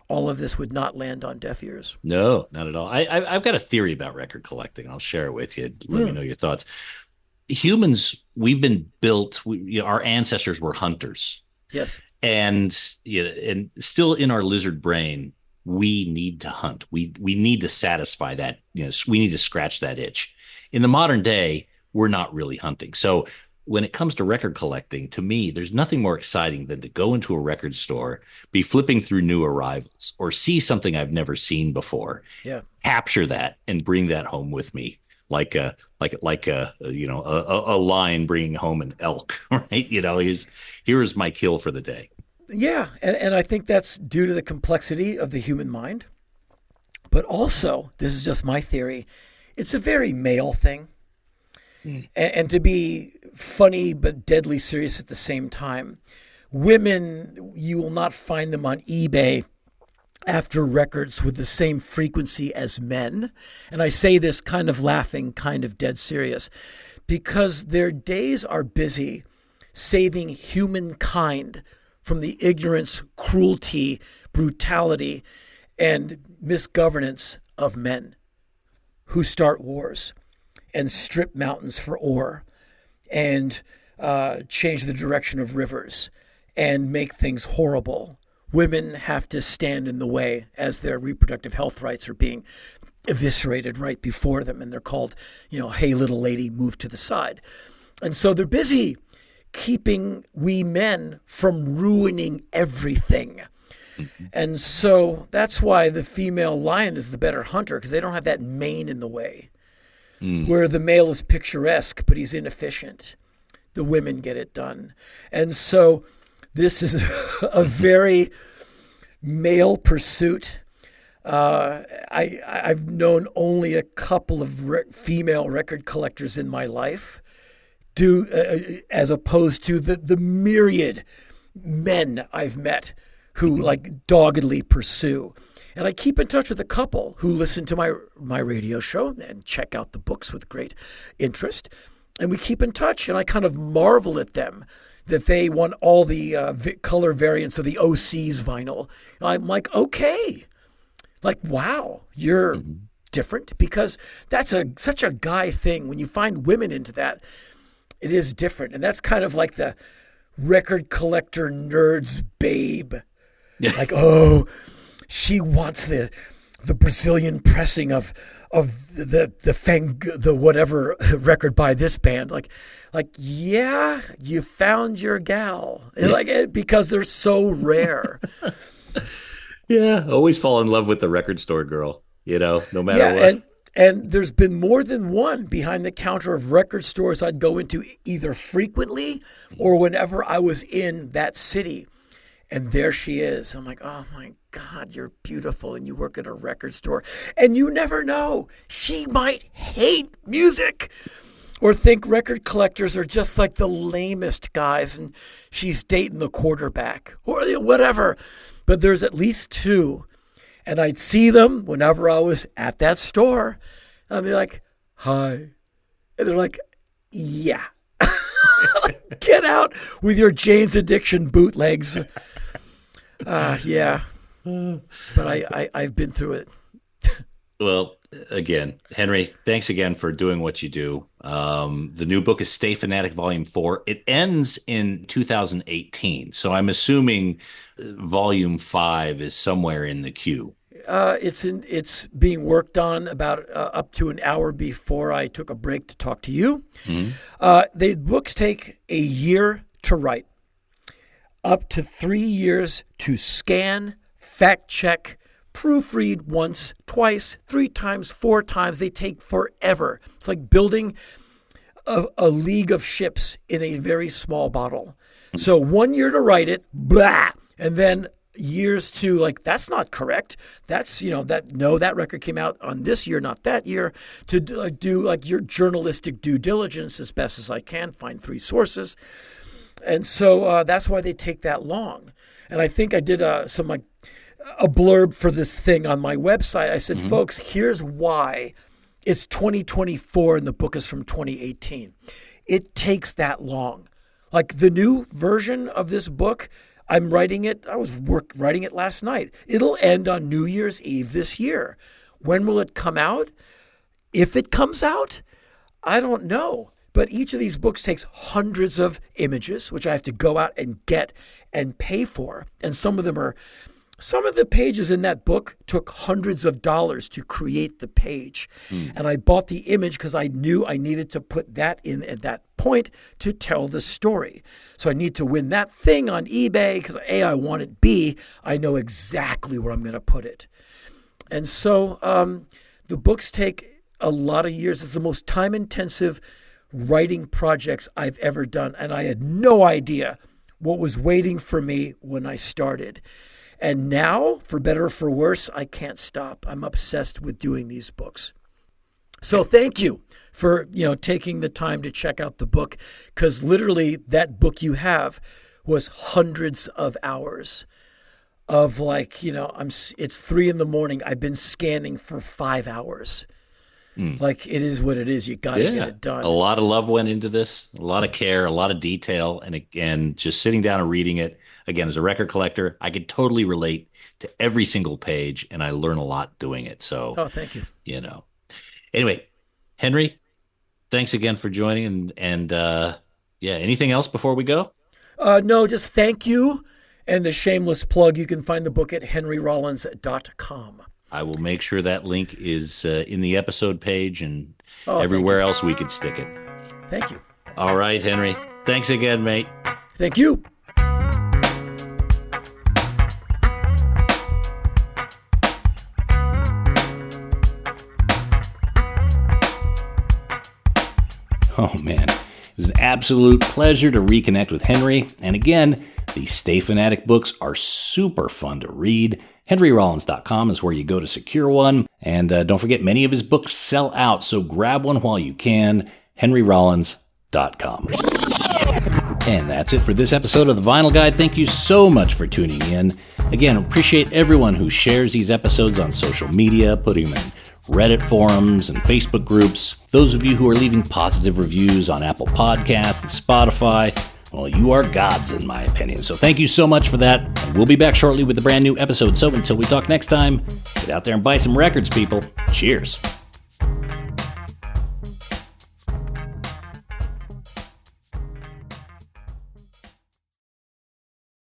all of this would not land on deaf ears. No, not at all. I've got a theory about record collecting. I'll share it with you. Let me know your thoughts. Humans, we've been built. Our ancestors were hunters. Yes, and still in our lizard brain, we need to hunt. We need to satisfy that. We need to scratch that itch. In the modern day, we're not really hunting. So when it comes to record collecting, to me, there's nothing more exciting than to go into a record store, be flipping through new arrivals, or see something I've never seen before. Yeah, capture that and bring that home with me, like a lion bringing home an elk. Right? Here's my kill for the day. Yeah, and I think that's due to the complexity of the human mind. But also, this is just my theory, it's a very male thing. And to be funny but deadly serious at the same time, women, you will not find them on eBay after records with the same frequency as men. And I say this kind of laughing, kind of dead serious, because their days are busy saving humankind from the ignorance, cruelty, brutality, and misgovernance of men who start wars and strip mountains for ore and change the direction of rivers and make things horrible. Women have to stand in the way as their reproductive health rights are being eviscerated right before them. And they're called, hey, little lady, move to the side. And so they're busy keeping we men from ruining everything. And so that's why the female lion is the better hunter, because they don't have that mane in the way. Where the male is picturesque, but he's inefficient. The women get it done. And so this is a very male pursuit. I've known only a couple of female record collectors in my life, as opposed to the myriad men I've met who like doggedly pursue. And I keep in touch with a couple who listen to my radio show and check out the books with great interest. And we keep in touch, and I kind of marvel at them that they want all the color variants of the OC's vinyl. And I'm like, okay, like, wow, you're different, because that's such a guy thing. When you find women into that, it is different. And that's kind of like the record collector nerd's babe. Like, oh, she wants the Brazilian pressing of the whatever record by this band. Like, yeah, you found your gal. Like, because they're so rare. Yeah, always fall in love with the record store girl, no matter what. And there's been more than one behind the counter of record stores I'd go into either frequently or whenever I was in that city. And there she is. I'm like, oh my God, you're beautiful, and you work at a record store. And you never know. She might hate music or think record collectors are just like the lamest guys and she's dating the quarterback or whatever. But there's at least two. And I'd see them whenever I was at that store. And I'd be like, hi. And they're like, yeah. Get out with your Jane's Addiction bootlegs. Yeah. But I've been through it. Well, again, Henry, thanks again for doing what you do. The new book is Stay Fanatic Volume 4. It ends in 2018. So I'm assuming Volume 5 is somewhere in the queue. It's being worked on about up to an hour before I took a break to talk to you. The books take a year to write, up to 3 years to scan, fact check, proofread once, twice, 3 times, 4 times. They take forever. It's like building a league of ships in a very small bottle. So 1 year to write it, blah, and then years to like, that's not correct. That's, that record came out on this year, not that year, to do like your journalistic due diligence as best as I can, find 3 sources. And so that's why they take that long. And I think I did a blurb for this thing on my website. I said, folks, here's why it's 2024 and the book is from 2018. It takes that long. Like the new version of this book, I'm writing it. I was writing it last night. It'll end on New Year's Eve this year. When will it come out? If it comes out, I don't know. But each of these books takes hundreds of images, which I have to go out and get and pay for. And some of the pages in that book took hundreds of dollars to create the page. And I bought the image because I knew I needed to put that in at that point to tell the story. So I need to win that thing on eBay because A, I want it, B, I know exactly where I'm going to put it. And so the books take a lot of years. It's the most time-intensive writing projects I've ever done. And I had no idea what was waiting for me when I started. And now, for better or for worse, I can't stop. I'm obsessed with doing these books. So thank you for, taking the time to check out the book, because literally that book you have was hundreds of hours of it's 3 a.m. I've been scanning for 5 hours. Like, it is what it is. You got to get it done. A lot of love went into this, a lot of care, a lot of detail, and just sitting down and reading it. Again, as a record collector, I could totally relate to every single page, and I learn a lot doing it. So, thank you. Anyway, Henry, thanks again for joining. And anything else before we go? No, just thank you. And the shameless plug, you can find the book at henryrollins.com. I will make sure that link is in the episode page and everywhere else we could stick it. Thank you. All right, Henry. Thanks again, mate. Thank you. Oh, man. It was an absolute pleasure to reconnect with Henry. And again, the Stay Fanatic books are super fun to read. HenryRollins.com is where you go to secure one. And don't forget, many of his books sell out, so grab one while you can. HenryRollins.com. And that's it for this episode of The Vinyl Guide. Thank you so much for tuning in. Again, appreciate everyone who shares these episodes on social media, putting them in Reddit forums and Facebook groups. Those of you who are leaving positive reviews on Apple Podcasts and Spotify, well, you are gods in my opinion. So thank you so much for that. And we'll be back shortly with a brand new episode. So until we talk next time, get out there and buy some records, people. Cheers.